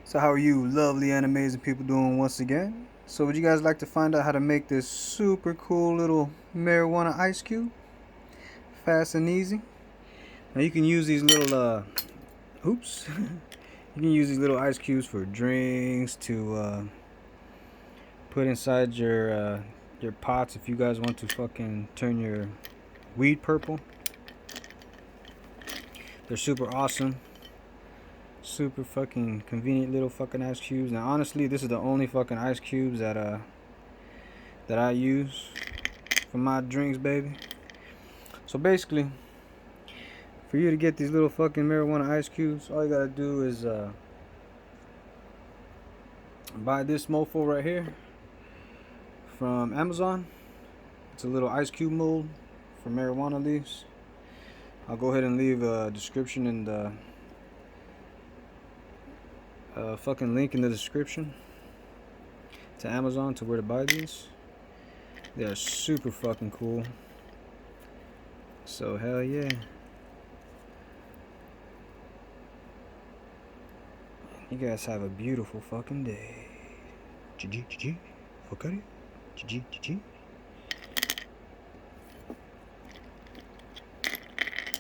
So how are you lovely and amazing people doing once again? So would you guys like to find out how to make this super cool little marijuana ice cube? Fast and easy. Now you can use these little oops. You can use these little ice cubes for drinks to put inside your pots if you guys want to fucking turn your weed purple. They're super awesome. Super fucking convenient little fucking ice cubes. Now honestly, this is the only fucking ice cubes that I use for my drinks, baby. So basically, for you to get these little fucking marijuana ice cubes, all you gotta do is buy this mofo right here from Amazon. It's a little ice cube mold for marijuana leaves. I'll go ahead and leave a description in the fucking link in the description to Amazon to where to buy these. They are super fucking cool. So hell yeah. You guys have a beautiful fucking day. GG, GG. Okay. GG, GG.